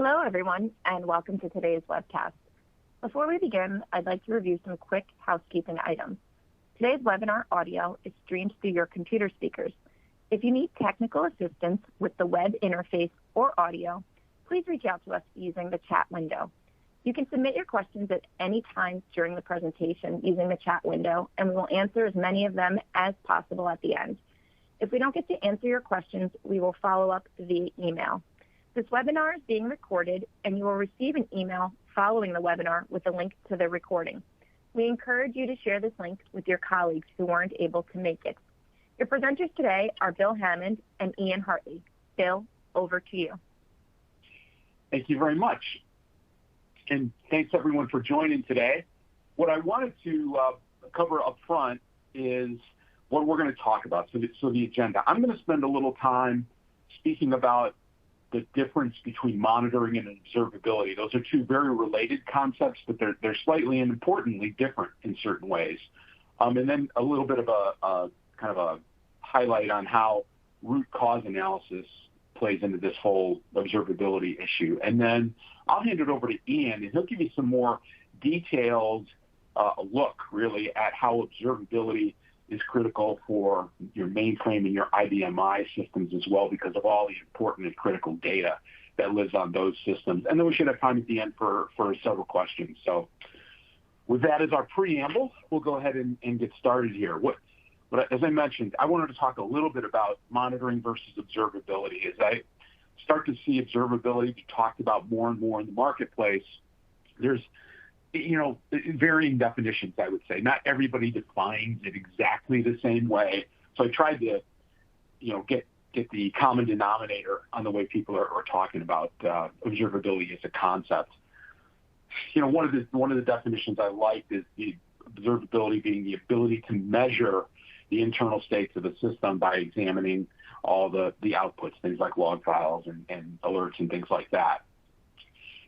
Hello, everyone, and welcome to today's webcast. Before we begin, I'd like to review some quick housekeeping items. Today's webinar audio is streamed through your computer speakers. If you need technical assistance with the web interface or audio, please reach out to us using the chat window. You can submit your questions at any time during the presentation using the chat window, and we will answer as many of them as possible at the end. If we don't get to answer your questions, we will follow up via email. This webinar is being recorded, and you will receive an email following the webinar with a link to the recording. We encourage you to share this link with your colleagues who weren't able to make it. Your presenters today are Bill Hammond and Ian Hartley. Bill, over to you. Thank you very much. And thanks, everyone, for joining today. What I wanted to cover up front is what we're going to talk about, so the agenda. I'm going to spend a little time speaking about the difference between monitoring and observability. Those are two very related concepts, but they're slightly and importantly different in certain ways. And then a little bit of a kind of a highlight on how root cause analysis plays into this whole observability issue. And then I'll hand it over to Ian, and he'll give you some more detailed look, really, at how observability is critical for your mainframe and your IBM systems as well, because of all the important and critical data that lives on those systems. And then we should have time at the end for several questions. So with that as our preamble, we'll go ahead and get started here. As I mentioned, I wanted to talk a little bit about monitoring versus observability. As I start to see observability be talked about more and more in the marketplace, there's varying definitions, I would say. Not everybody defines it exactly the same way. So I tried to, get the common denominator on the way people are talking about observability as a concept. One of the definitions I liked is the observability being the ability to measure the internal states of a system by examining all the outputs, things like log files and alerts and things like that.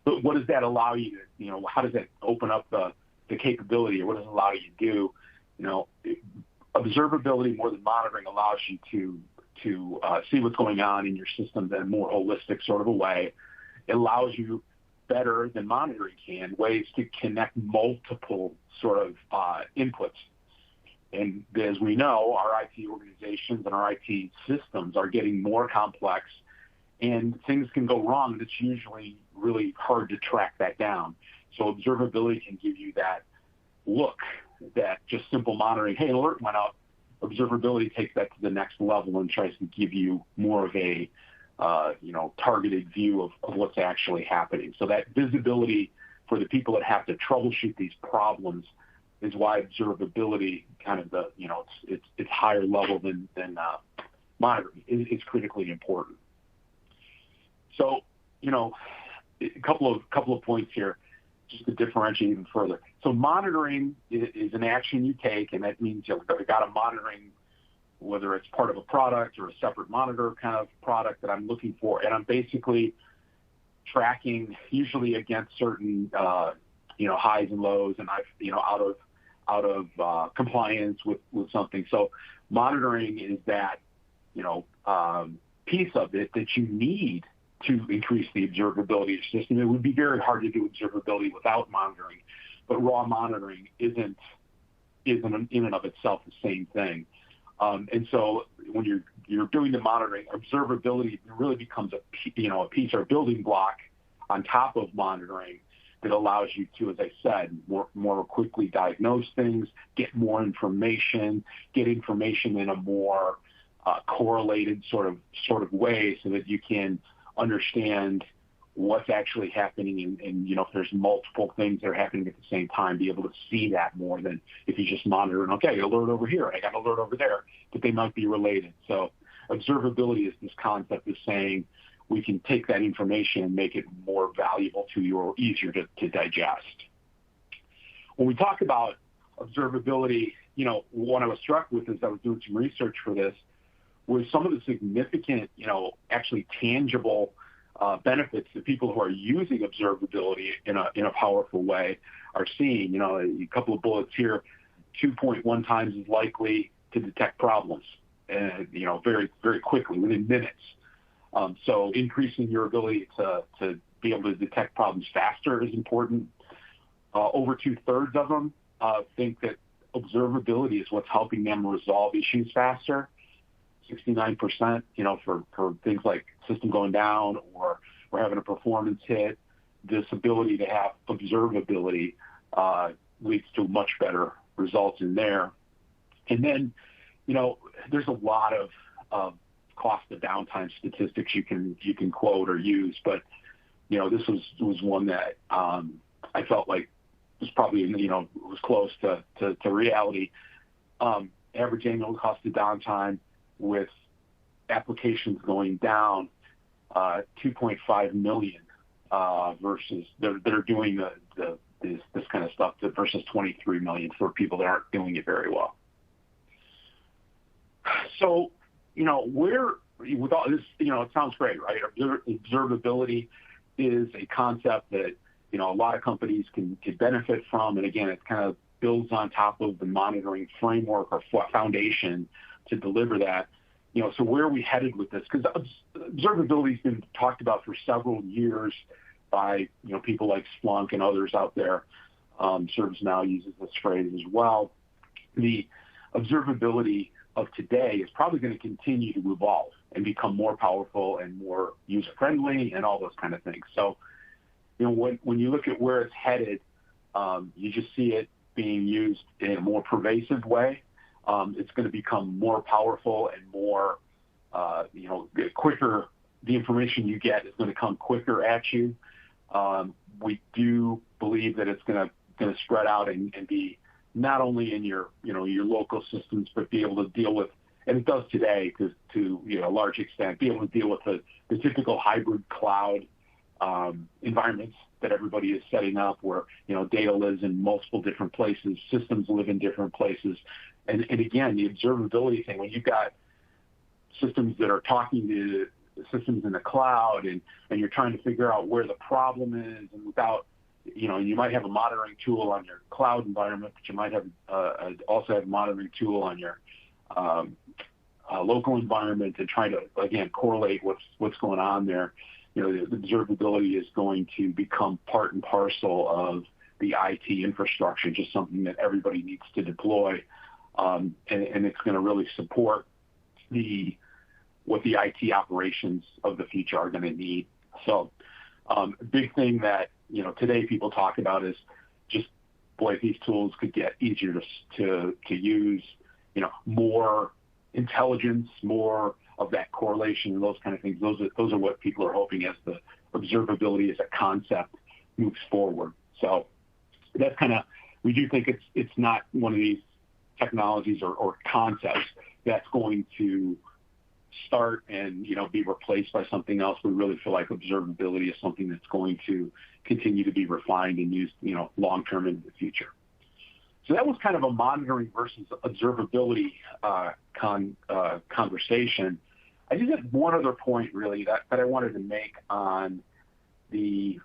But what does that allow you to, how does that open up the capability, or what does it allow you to do? Observability more than monitoring allows you to see what's going on in your systems in a more holistic sort of a way. It allows you better than monitoring can, ways to connect multiple sort of inputs. And as we know, our IT organizations and our IT systems are getting more complex, and things can go wrong, and it's usually really hard to track that down. So observability can give you that look that just simple monitoring, hey, an alert went out. Observability takes that to the next level and tries to give you more of a targeted view of what's actually happening. So that visibility for the people that have to troubleshoot these problems is why observability kind of it's higher level than monitoring is critically important. So, a couple of points here just to differentiate even further. So monitoring is an action you take, and that means you've got a monitoring, whether it's part of a product or a separate monitor kind of product that I'm looking for, and I'm basically tracking usually against certain highs and lows, and I've out of compliance with something. So monitoring is that piece of it that you need to increase the observability of the system. It would be very hard to do observability without monitoring, but raw monitoring isn't in and of itself the same thing. And so when you're doing the monitoring, observability really becomes a piece or a building block on top of monitoring that allows you to, as I said, more quickly diagnose things, get more information, get information in a more correlated sort of way, so that you can understand what's actually happening, and if there's multiple things that are happening at the same time, be able to see that more than if you just monitor and, okay, alert over here, I got an alert over there, but they might be related. So observability is this concept of saying we can take that information and make it more valuable to you or easier to digest. When we talk about observability, what I was struck with as I was doing some research for this was some of the significant, actually tangible benefits that people who are using observability in a powerful way are seeing. A couple of bullets here: 2.1 times as likely to detect problems, very, very quickly, within minutes. So increasing your ability to be able to detect problems faster is important. Over 2/3 of them think that observability is what's helping them resolve issues faster. 69%, for things like system going down or we're having a performance hit, this ability to have observability leads to much better results in there. And then, there's a lot of cost of downtime statistics you can quote or use, but this was one that I felt like was probably was close to reality. Average annual cost of downtime with applications going down 2.5 million versus they're doing this kind of stuff versus 23 million for people that aren't doing it very well. So, with all this, it sounds great, right? Observability is a concept that, a lot of companies can benefit from. And again, it kind of builds on top of the monitoring framework or foundation to deliver that. So where are we headed with this? Because observability has been talked about for several years by, people like Splunk and others out there. ServiceNow uses this phrase as well. The observability of today is probably going to continue to evolve and become more powerful and more user-friendly and all those kind of things. So, when you look at where it's headed, you just see it being used in a more pervasive way. It's going to become more powerful and more, quicker. The information you get is going to come quicker at you. We do believe that it's going to spread out and be not only in your local systems, but be able to deal with, and it does today to a large extent, be able to deal with the typical hybrid cloud environments that everybody is setting up where, data lives in multiple different places, systems live in different places. And again, the observability thing, when you've got systems that are talking to systems in the cloud and you're trying to figure out where the problem is, and without, you might have a monitoring tool on your cloud environment, but you might have also have a monitoring tool on your local environment and trying to, again, correlate what's going on there. The observability is going to become part and parcel of the IT infrastructure, just something that everybody needs to deploy. And it's going to really support what the IT operations of the future are going to need. So a big thing that, today people talk about is just, boy, if these tools could get easier to use, more intelligence, more of that correlation and those kind of things. Those are what people are hoping as the observability as a concept moves forward. So that's kind of, we do think it's not one of these technologies or concepts that's going to start and be replaced by something else. We really feel like observability is something that's going to continue to be refined and used long term into the future. So that was kind of a monitoring versus observability conversation. I just had one other point really that I wanted to make on the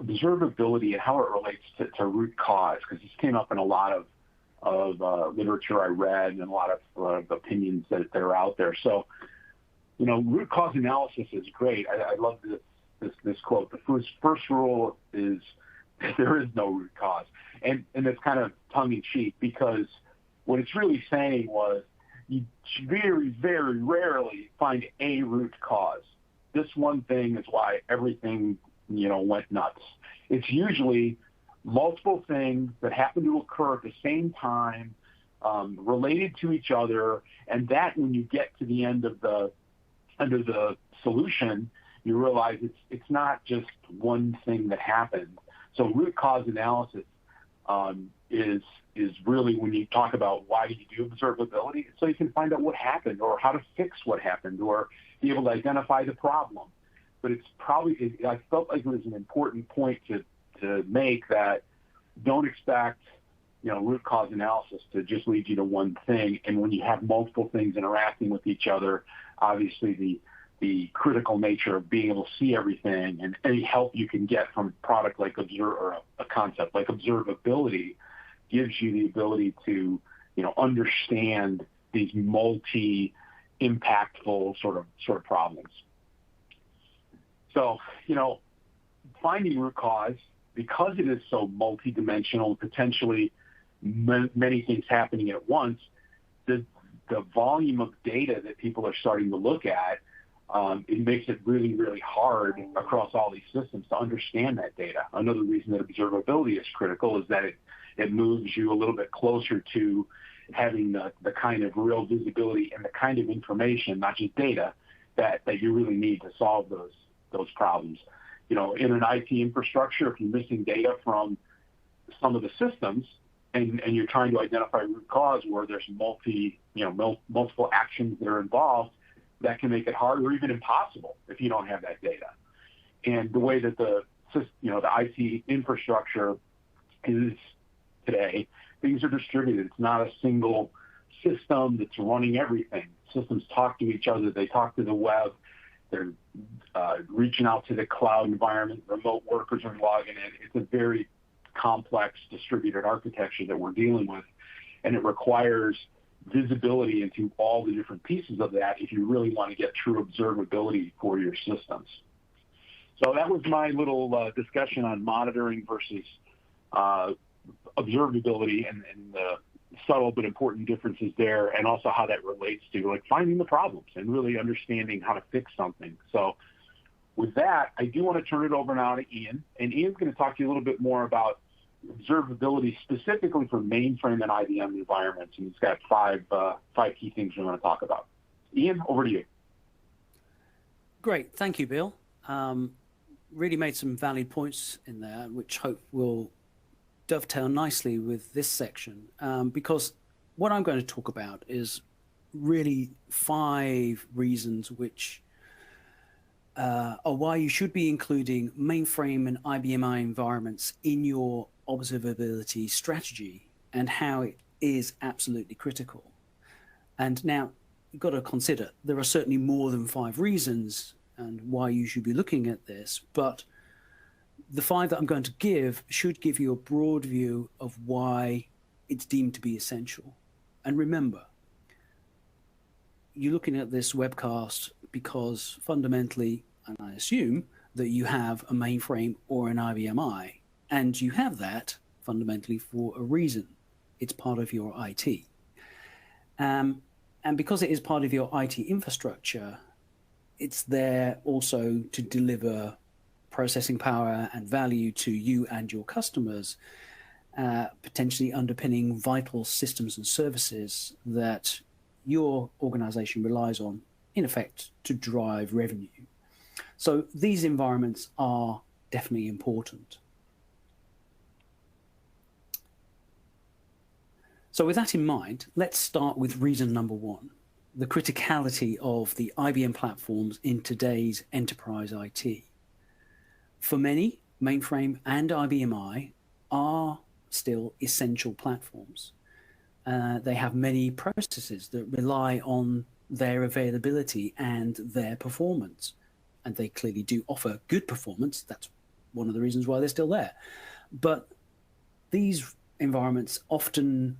observability and how it relates to root cause, because this came up in a lot of literature I read and a lot of opinions that are out there. So, root cause analysis is great. I love this quote. The first rule is there is no root cause. And it's kind of tongue-in-cheek, because what it's really saying was you very, very rarely find a root cause. This one thing is why everything, went nuts. It's usually multiple things that happen to occur at the same time, related to each other, and that when you get to the end of the solution, you realize it's not just one thing that happened. So root cause analysis is really when you talk about why do you do observability, so you can find out what happened or how to fix what happened or be able to identify the problem. But it's probably, I felt like it was an important point to make, that don't expect, root cause analysis to just lead you to one thing. And when you have multiple things interacting with each other, obviously the critical nature of being able to see everything and any help you can get from a product like or a concept like observability gives you the ability to, understand these multi-impactful sort of problems. So, finding root cause, because it is so multidimensional, potentially many things happening at once, the volume of data that people are starting to look at, it makes it really, really hard across all these systems to understand that data. Another reason that observability is critical is that it moves you a little bit closer to having the kind of real visibility and the kind of information, not just data, that you really need to solve those problems. In an IT infrastructure, if you're missing data from some of the systems and you're trying to identify root cause where there's multiple actions that are involved, that can make it hard or even impossible if you don't have that data. And the way that the IT infrastructure is today, things are distributed. It's not a single system that's running everything. Systems talk to each other. They talk to the web. They're reaching out to the cloud environment. Remote workers are logging in. It's a very complex distributed architecture that we're dealing with, and it requires visibility into all the different pieces of that if you really want to get true observability for your systems. So that was my little discussion on monitoring versus observability and the subtle but important differences there, and also how that relates to finding the problems and really understanding how to fix something. So with that, I do want to turn it over now to Ian, and Ian's going to talk to you a little bit more about observability specifically for mainframe and IBM environments, and he's got five key things we want to talk about. Ian, over to you. Great, thank you, Bill. Really made some valid points in there, which hope will dovetail nicely with this section, because what I'm going to talk about is really 5 reasons which are why you should be including mainframe and IBM environments in your observability strategy, and how it is absolutely critical. And now you've got to consider there are certainly more than 5 reasons and why you should be looking at this, but the 5 that I'm going to give should give you a broad view of why it's deemed to be essential. And remember, you're looking at this webcast because fundamentally, and I assume, that you have a mainframe or an IBM, and you have that fundamentally for a reason. It's part of your IT. And because it is part of your IT infrastructure, it's there also to deliver processing power and value to you and your customers, potentially underpinning vital systems and services that your organization relies on, in effect, to drive revenue. So these environments are definitely important. So with that in mind, let's start with reason number 1, the criticality of the IBM platforms in today's enterprise IT. For many, mainframe and IBM are still essential platforms. They have many processes that rely on their availability and their performance. And they clearly do offer good performance. That's one of the reasons why they're still there. But these environments often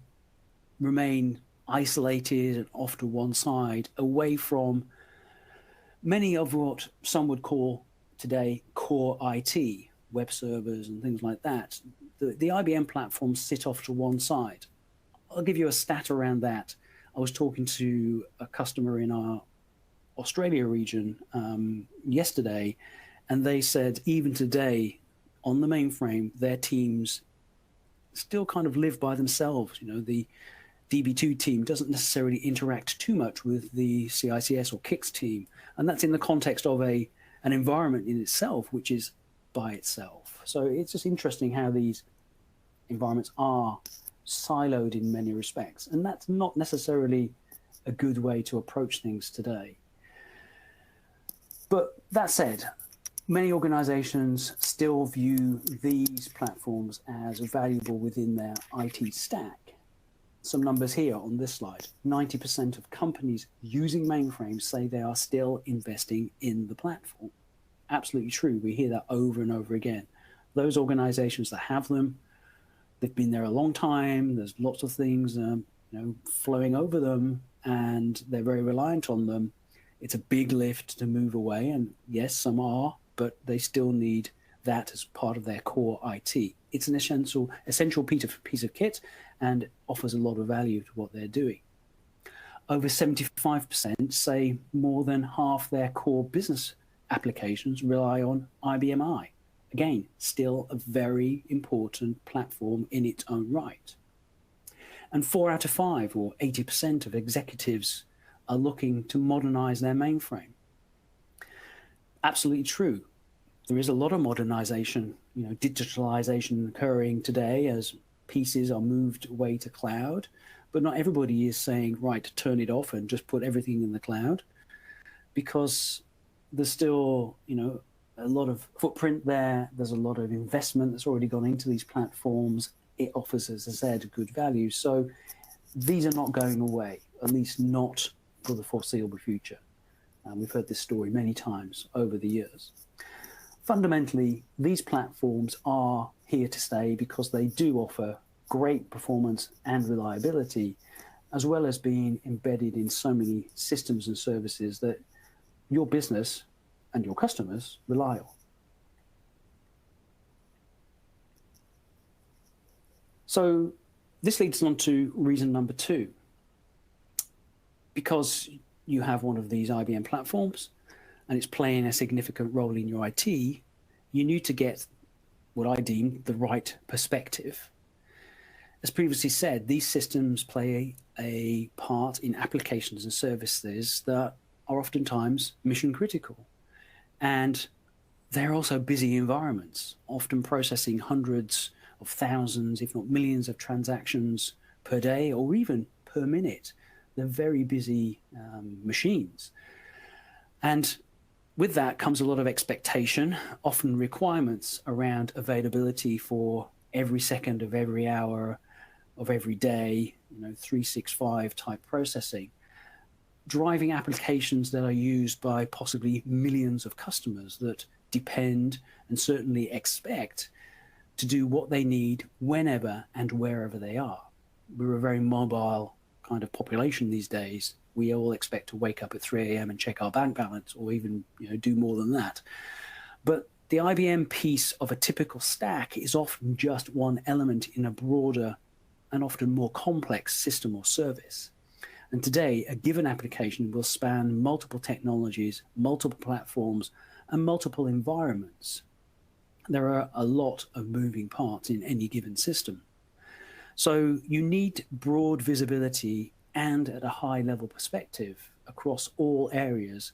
remain isolated and off to one side, away from many of what some would call today core IT, web servers and things like that. The IBM platforms sit off to one side. I'll give you a stat around that. I was talking to a customer in our Australia region yesterday, and they said even today on the mainframe, their teams still kind of live by themselves. The DB2 team doesn't necessarily interact too much with the CICS or KICS team, and that's in the context of an environment in itself, which is by itself. So it's just interesting how these environments are siloed in many respects, and that's not necessarily a good way to approach things today. But that said, many organizations still view these platforms as valuable within their IT stack. Some numbers here on this slide. 90% of companies using mainframes say they are still investing in the platform. Absolutely true. We hear that over and over again. Those organizations that have them, they've been there a long time. There's lots of things flowing over them, and they're very reliant on them. It's a big lift to move away, and yes, some are, but they still need that as part of their core IT. It's an essential piece of kit and offers a lot of value to what they're doing. Over 75% say more than half their core business applications rely on IBM I. Again, still a very important platform in its own right. And 4 out of 5, or 80% of executives, are looking to modernize their mainframe. Absolutely true. There is a lot of modernization, digitalization occurring today as pieces are moved away to cloud, but not everybody is saying, right, turn it off and just put everything in the cloud, because there's still, a lot of footprint there. There's a lot of investment that's already gone into these platforms. It offers, as I said, good value. So these are not going away, at least not for the foreseeable future. We've heard this story many times over the years. Fundamentally, these platforms are here to stay because they do offer great performance and reliability, as well as being embedded in so many systems and services that your business and your customers rely on. So this leads on to reason number 2. Because you have one of these IBM platforms and it's playing a significant role in your IT, you need to get what I deem the right perspective. As previously said, these systems play a part in applications and services that are oftentimes mission critical. And they're also busy environments, often processing hundreds of thousands, if not millions of transactions per day or even per minute. They're very busy machines. And with that comes a lot of expectation, often requirements around availability for every second of every hour of every day, 365 type processing, driving applications that are used by possibly millions of customers that depend and certainly expect to do what they need whenever and wherever they are. We're a very mobile kind of population these days. We all expect to wake up at 3 a.m. and check our bank balance, or even do more than that. But the IBM piece of a typical stack is often just one element in a broader and often more complex system or service. And today, a given application will span multiple technologies, multiple platforms, and multiple environments. There are a lot of moving parts in any given system. So you need broad visibility and at a high level perspective across all areas,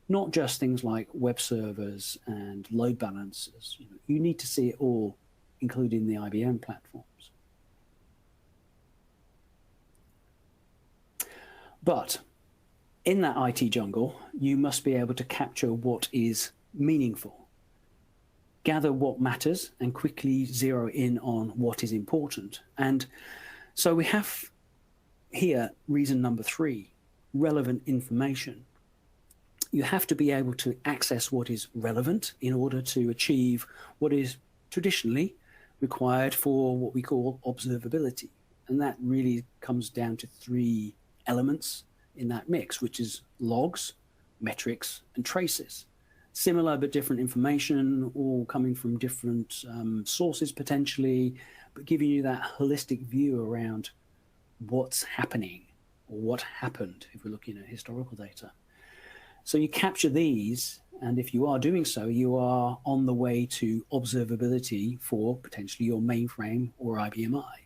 not just things like web servers and load balancers. You need to see it all, including the IBM platforms. But in that IT jungle, you must be able to capture what is meaningful, gather what matters, and quickly zero in on what is important. And so we have here reason number 3, relevant information. You have to be able to access what is relevant in order to achieve what is traditionally required for what we call observability. And that really comes down to 3 elements in that mix, which is logs, metrics, and traces. Similar but different information, all coming from different sources potentially, but giving you that holistic view around what's happening or what happened if we're looking at historical data. So you capture these, and if you are doing so, you are on the way to observability for potentially your mainframe or IBM I.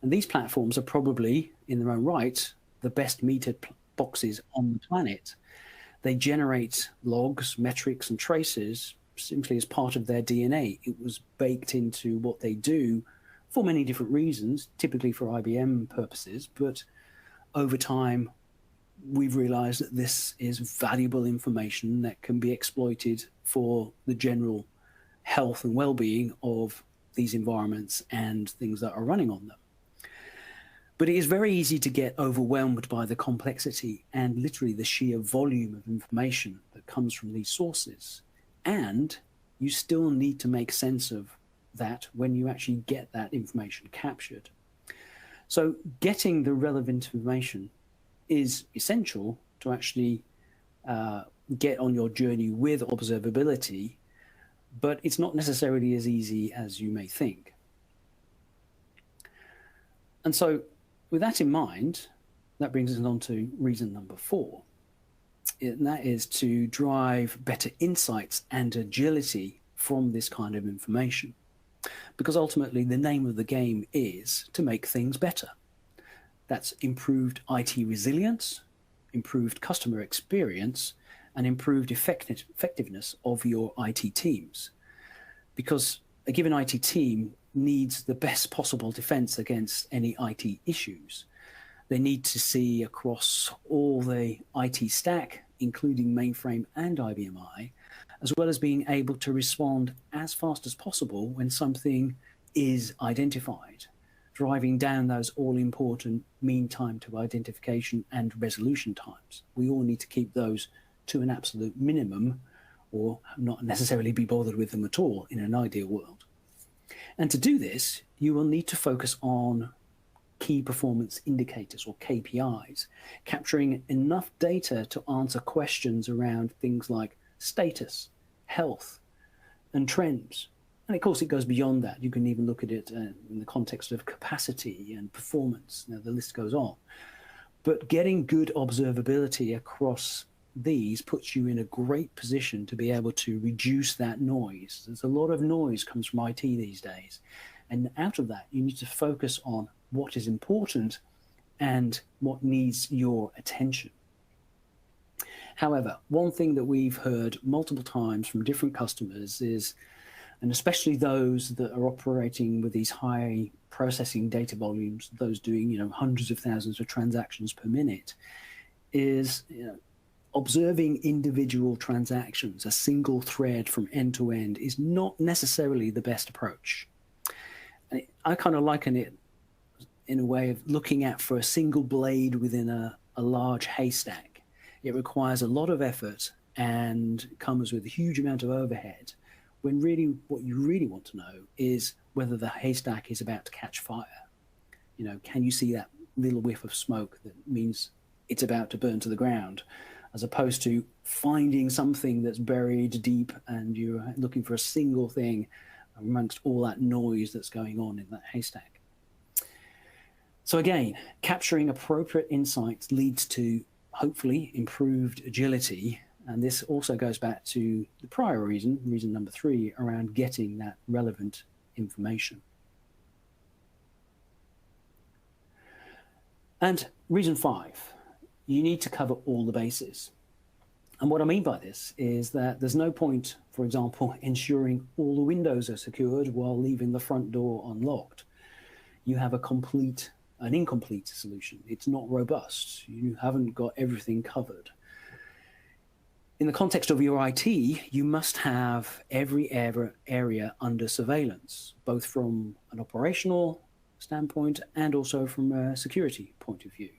And these platforms are probably, in their own right, the best metered boxes on the planet. They generate logs, metrics, and traces simply as part of their DNA. It was baked into what they do for many different reasons, typically for IBM purposes, but over time, we've realized that this is valuable information that can be exploited for the general health and well-being of these environments and things that are running on them. But it is very easy to get overwhelmed by the complexity and literally the sheer volume of information that comes from these sources. And you still need to make sense of that when you actually get that information captured. So getting the relevant information is essential to actually get on your journey with observability, but it's not necessarily as easy as you may think. And so with that in mind, that brings us on to reason number 4. And that is to drive better insights and agility from this kind of information. Because ultimately the name of the game is to make things better. That's improved IT resilience, improved customer experience, and improved effectiveness of your IT teams. Because a given IT team needs the best possible defense against any IT issues. They need to see across all the IT stack, including Mainframe and IBM I, as well as being able to respond as fast as possible when something is identified, driving down those all-important mean time to identification and resolution times. We all need to keep those to an absolute minimum, or not necessarily be bothered with them at all in an ideal world. And to do this, you will need to focus on key performance indicators, or KPIs, capturing enough data to answer questions around things like status, health, and trends. And of course, it goes beyond that. You can even look at it in the context of capacity and performance. Now, the list goes on. But getting good observability across these puts you in a great position to be able to reduce that noise. There's a lot of noise comes from IT these days. And out of that, you need to focus on what is important and what needs your attention. However, one thing that we've heard multiple times from different customers is, and especially those that are operating with these high processing data volumes, those doing hundreds of thousands of transactions per minute, is observing individual transactions, a single thread from end to end, is not necessarily the best approach. And I kind of liken it in a way of looking at for a single blade within a large haystack. It requires a lot of effort and comes with a huge amount of overhead, when really what you really want to know is whether the haystack is about to catch fire. Can you see that little whiff of smoke that means it's about to burn to the ground, as opposed to finding something that's buried deep and you're looking for a single thing amongst all that noise that's going on in that haystack. So again, capturing appropriate insights leads to hopefully improved agility. And this also goes back to the prior reason number 3, around getting that relevant information. And reason 5, you need to cover all the bases. And what I mean by this is that there's no point, for example, ensuring all the windows are secured while leaving the front door unlocked. You have an incomplete solution. It's not robust. You haven't got everything covered. In the context of your IT, you must have every area under surveillance, both from an operational standpoint and also from a security point of view.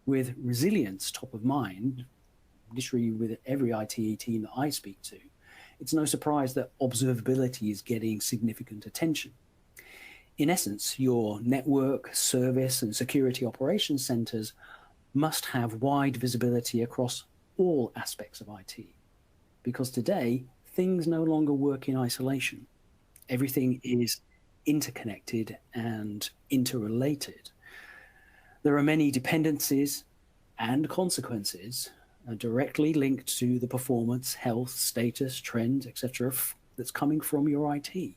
With resilience top of mind, literally with every IT team that I speak to, it's no surprise that observability is getting significant attention. In essence, your network, service, and security operations centers must have wide visibility across all aspects of IT. Because today, things no longer work in isolation. Everything is interconnected and interrelated. There are many dependencies and consequences directly linked to the performance, health, status, trends, etc. that's coming from your IT.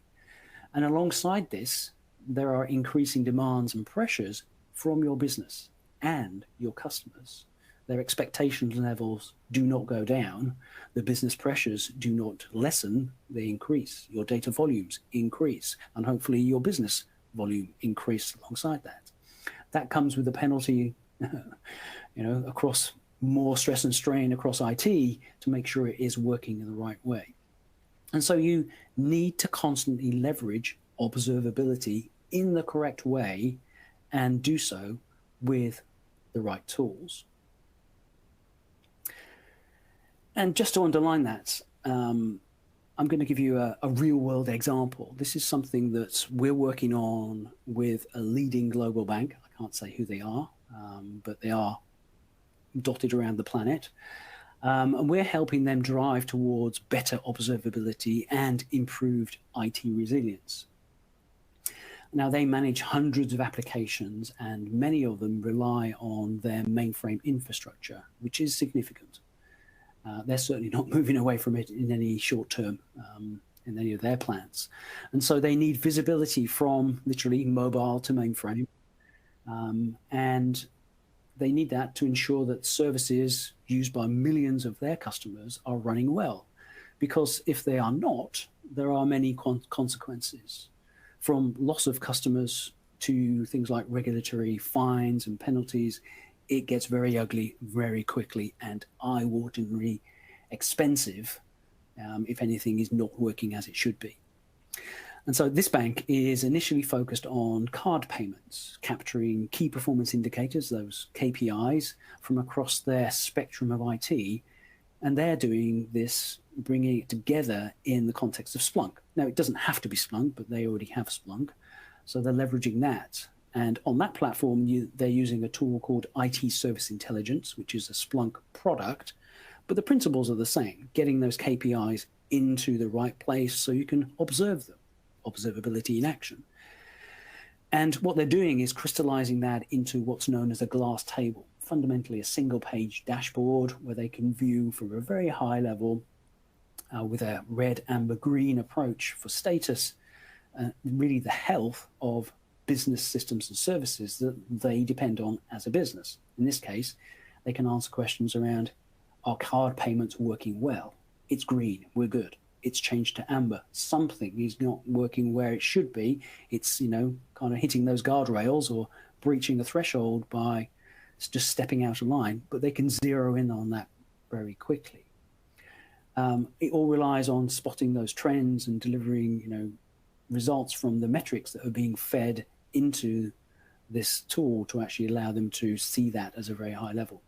And alongside this, there are increasing demands and pressures from your business and your customers. Their expectation levels do not go down. The business pressures do not lessen, they increase. Your data volumes increase, and hopefully your business volume increase alongside that. That comes with a penalty, across more stress and strain across IT to make sure it is working in the right way. And so you need to constantly leverage observability in the correct way and do so with the right tools. And just to underline that, I'm going to give you a real-world example. This is something that we're working on with a leading global bank. I can't say who they are, but they are dotted around the planet. And we're helping them drive towards better observability and improved IT resilience. Now, they manage hundreds of applications, and many of them rely on their mainframe infrastructure, which is significant. They're certainly not moving away from it in any short term in any of their plans. And so they need visibility from literally mobile to mainframe. And they need that to ensure that services used by millions of their customers are running well. Because if they are not, there are many consequences, from loss of customers to things like regulatory fines and penalties. It gets very ugly very quickly and eye-wateringly expensive if anything is not working as it should be. And so this bank is initially focused on card payments, capturing key performance indicators, those KPIs, from across their spectrum of IT. And they're doing this, bringing it together in the context of Splunk. Now, it doesn't have to be Splunk, but they already have Splunk. So they're leveraging that. And on that platform, they're using a tool called IT Service Intelligence, which is a Splunk product. But the principles are the same, getting those KPIs into the right place so you can observe them, observability in action. And what they're doing is crystallizing that into what's known as a glass table, fundamentally a single-page dashboard where they can view from a very high level with a red, amber, green approach for status, really the health of business systems and services that they depend on as a business. In this case, they can answer questions around, are card payments working well? It's green, we're good. It's changed to amber. Something is not working where it should be. It's, kind of hitting those guardrails or breaching a threshold by just stepping out of line, but they can zero in on that very quickly. It all relies on spotting those trends and delivering, results from the metrics that are being fed into this tool to actually allow them to see that as a very high level.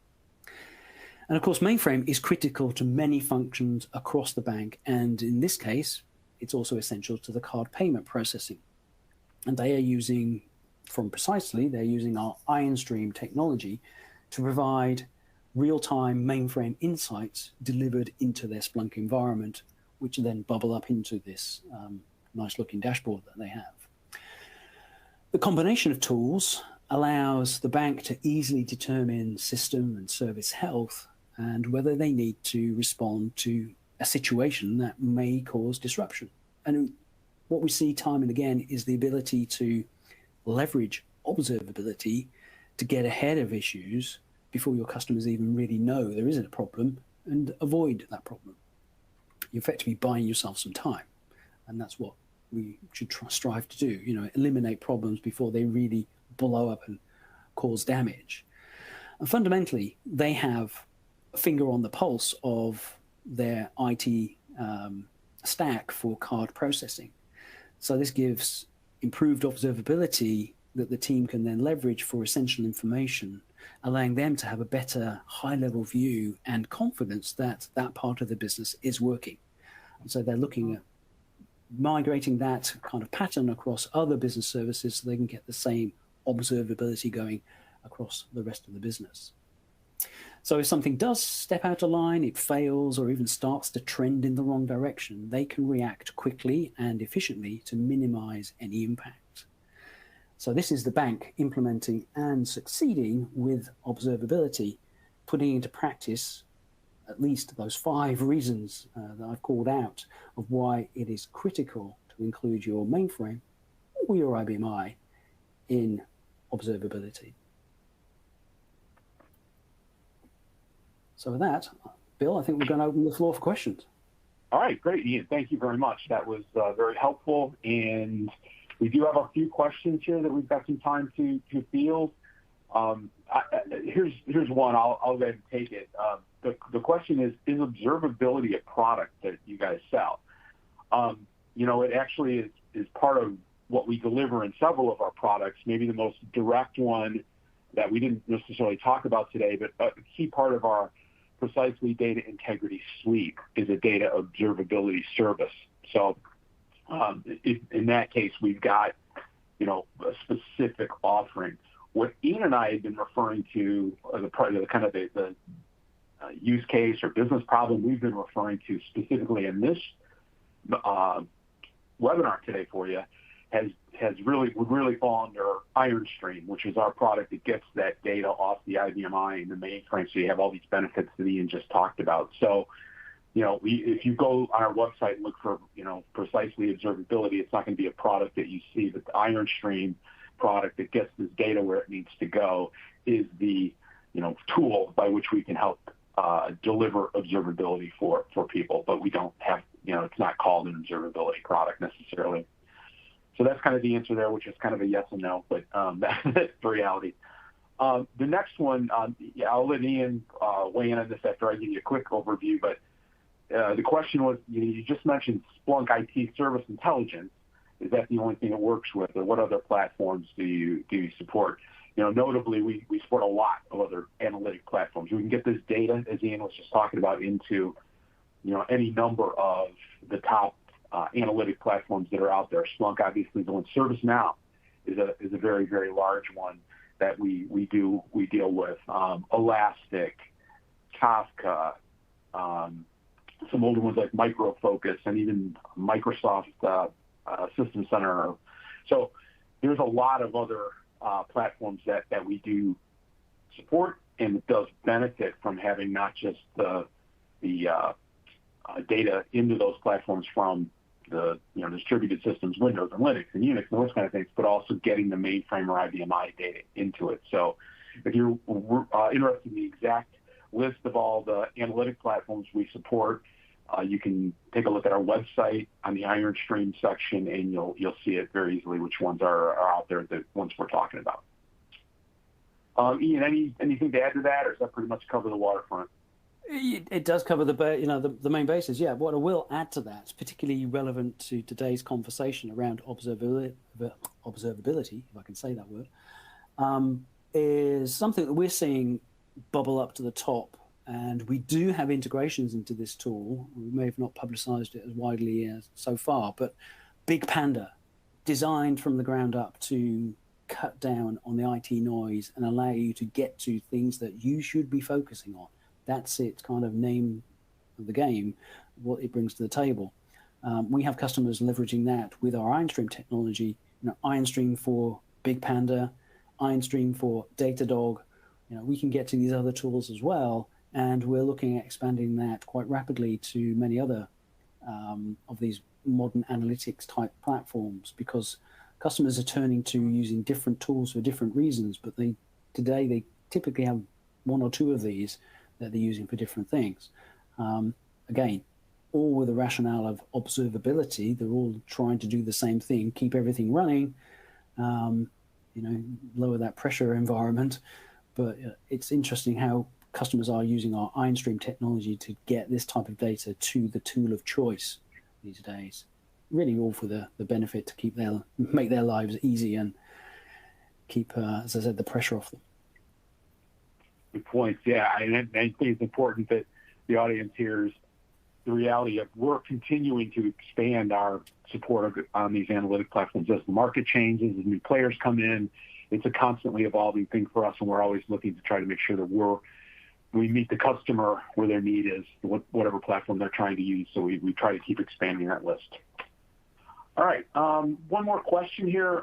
And of course, Mainframe is critical to many functions across the bank. And in this case, it's also essential to the card payment processing. And they're using they're using our IronStream technology to provide real-time mainframe insights delivered into their Splunk environment, which then bubble up into this nice-looking dashboard that they have. The combination of tools allows the bank to easily determine system and service health and whether they need to respond to a situation that may cause disruption. And what we see time and again is the ability to leverage observability to get ahead of issues before your customers even really know there isn't a problem and avoid that problem. You're effectively buying yourself some time. And that's what we should strive to do, eliminate problems before they really blow up and cause damage. And fundamentally, they have a finger on the pulse of their IT stack for card processing. So this gives improved observability that the team can then leverage for essential information, allowing them to have a better high-level view and confidence that that part of the business is working. And so they're looking at migrating that kind of pattern across other business services so they can get the same observability going across the rest of the business. So if something does step out of line, it fails, or even starts to trend in the wrong direction, they can react quickly and efficiently to minimize any impact. So this is the bank implementing and succeeding with observability, putting into practice at least those 5 reasons that I've called out of why it is critical to include your mainframe or your IBM I in observability. So with that, Bill, I think we're going to open the floor for questions. All right, great, Ian. Thank you very much. That was very helpful. And we do have a few questions here that we've got some time to field. Here's one. I'll go ahead and take it. The question is observability a product that you guys sell? It actually is part of what we deliver in several of our products. Maybe the most direct one that we didn't necessarily talk about today, but a key part of our Precisely Data Integrity Suite is a data observability service. So in that case, we've got, a specific offering. What Ian and I have been referring to, the use case or business problem we've been referring to specifically in this webinar today for you would really fall under IronStream, which is our product that gets that data off the IBM and the mainframe, so you have all these benefits that Ian just talked about. So, if you go on our website and look for, precisely observability, it's not going to be a product that you see, but the IronStream product that gets this data where it needs to go is the, tool by which we can help deliver observability for people, but we don't have, it's not called an observability product necessarily. So that's kind of the answer there, which is kind of a yes and no, but that's the reality. The next one, I'll let Ian weigh in on this after I give you a quick overview, but the question was, you just mentioned Splunk IT Service Intelligence. Is that the only thing it works with, or what other platforms do you support? Notably, we support a lot of other analytic platforms. We can get this data, as Ian was just talking about, into any number of the top analytic platforms that are out there. Splunk, obviously, the one. ServiceNow is a very, very large one that we deal with. Elastic, Kafka, some older ones like Micro Focus, and even Microsoft System Center. So there's a lot of other platforms that we do support, and it does benefit from having not just the data into those platforms from the distributed systems, Windows and Linux and Unix and those kind of things, but also getting the mainframe or IBM data into it. So if you're interested in the exact list of all the analytic platforms we support, you can take a look at our website on the IronStream section, and you'll see it very easily which ones are out there, the ones we're talking about. Ian, anything to add to that, or does that pretty much cover the waterfront? It does cover the main bases. Yeah, what I will add to that, particularly relevant to today's conversation around observability, if I can say that word, is something that we're seeing bubble up to the top. And we do have integrations into this tool. We may have not publicized it as widely as so far, but Big Panda, designed from the ground up to cut down on the IT noise and allow you to get to things that you should be focusing on. That's its kind of name of the game, what it brings to the table. We have customers leveraging that with our IronStream technology. IronStream for Big Panda, IronStream for Datadog. We can get to these other tools as well, and we're looking at expanding that quite rapidly to many other of these modern analytics type platforms, because customers are turning to using different tools for different reasons, but today they typically have one or two of these that they're using for different things. Again, all with the rationale of observability. They're all trying to do the same thing, keep everything running, lower that pressure environment. But it's interesting how customers are using our IronStream technology to get this type of data to the tool of choice these days. Really all for the benefit to make their lives easy and keep, as I said, the pressure off them. Good points. Yeah, I think it's important that the audience hears the reality of we're continuing to expand our support on these analytic platforms as the market changes, as new players come in. It's a constantly evolving thing for us, and we're always looking to try to make sure that we meet the customer where their need is, whatever platform they're trying to use. So we try to keep expanding that list. All right, one more question here.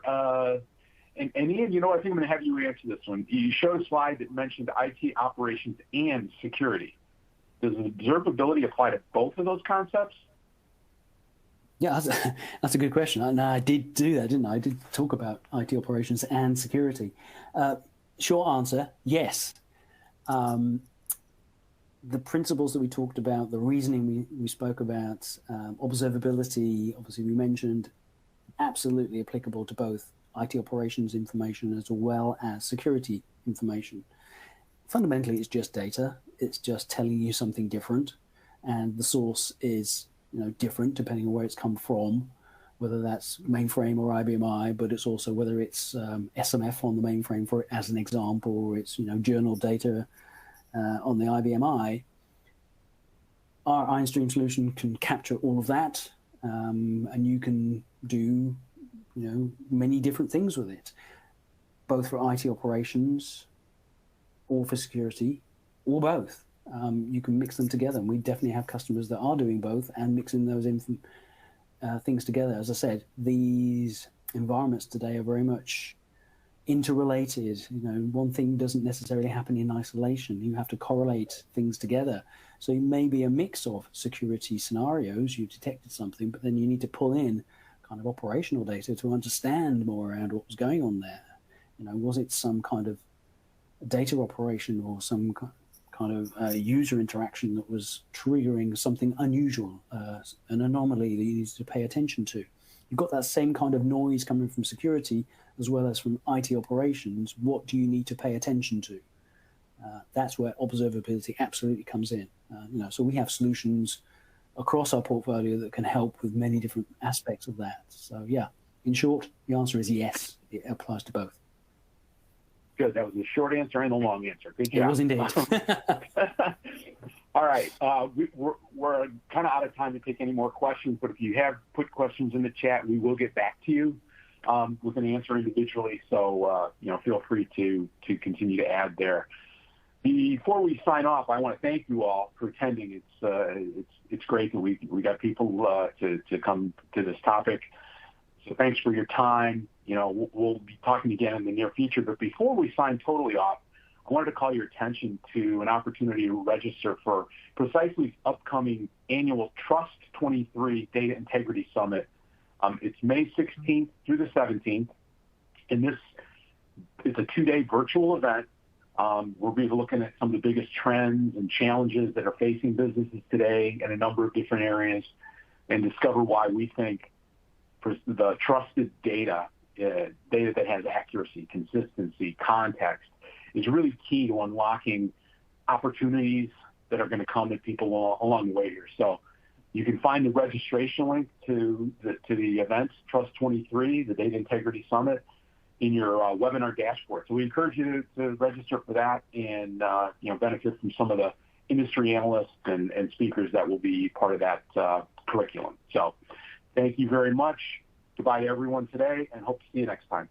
And Ian, I think I'm going to have you answer this one. You showed a slide that mentioned IT operations and security. Does observability apply to both of those concepts? Yeah, that's a good question. And I did do that, didn't I? I did talk about IT operations and security. Short answer, yes. The principles that we talked about, the reasoning we spoke about, observability, obviously we mentioned, absolutely applicable to both IT operations information as well as security information. Fundamentally, it's just data. It's just telling you something different, and the source is different depending on where it's come from, whether that's mainframe or IBM, but it's also whether it's SMF on the mainframe, for as an example, or it's journal data on the IBM. Our IronStream solution can capture all of that, and you can do many different things with it, both for IT operations or for security, or both. you can mix them together. And we definitely have customers that are doing both and mixing those things together. As I said, these environments today are very much interrelated. One thing doesn't necessarily happen in isolation. You have to correlate things together. So it may be a mix of security scenarios. You detected something, but then you need to pull in kind of operational data to understand more around what was going on there. Was it some kind of data operation or some kind of user interaction that was triggering something unusual, an anomaly that you need to pay attention to? You've got that same kind of noise coming from security as well as from IT operations. What do you need to pay attention to? That's where observability absolutely comes in. So we have solutions across our portfolio that can help with many different aspects of that. So yeah, in short, the answer is yes, it applies to both. Good. That was a short answer and a long answer. Good job. It was indeed. All right. We're kind of out of time to take any more questions, but if you have put questions in the chat, we will get back to you with an answer individually. So, feel free to continue to add there. Before we sign off, I want to thank you all for attending. It's great that we got people to come to this topic. So thanks for your time. We'll be talking again in the near future. But before we sign totally off, I wanted to call your attention to an opportunity to register for Precisely's upcoming annual Trust 23 Data Integrity Summit. It's May 16th through the 17th, and it's a 2-day virtual event. We'll be looking at some of the biggest trends and challenges that are facing businesses today in a number of different areas, and discover why we think the trusted data that has accuracy, consistency, context, is really key to unlocking opportunities that are going to come at people along the way here. So you can find the registration link to the event, Trust 23, the Data Integrity Summit, in your webinar dashboard. So we encourage you to register for that and benefit from some of the industry analysts and speakers that will be part of that curriculum. So thank you very much. Goodbye to everyone today, and hope to see you next time.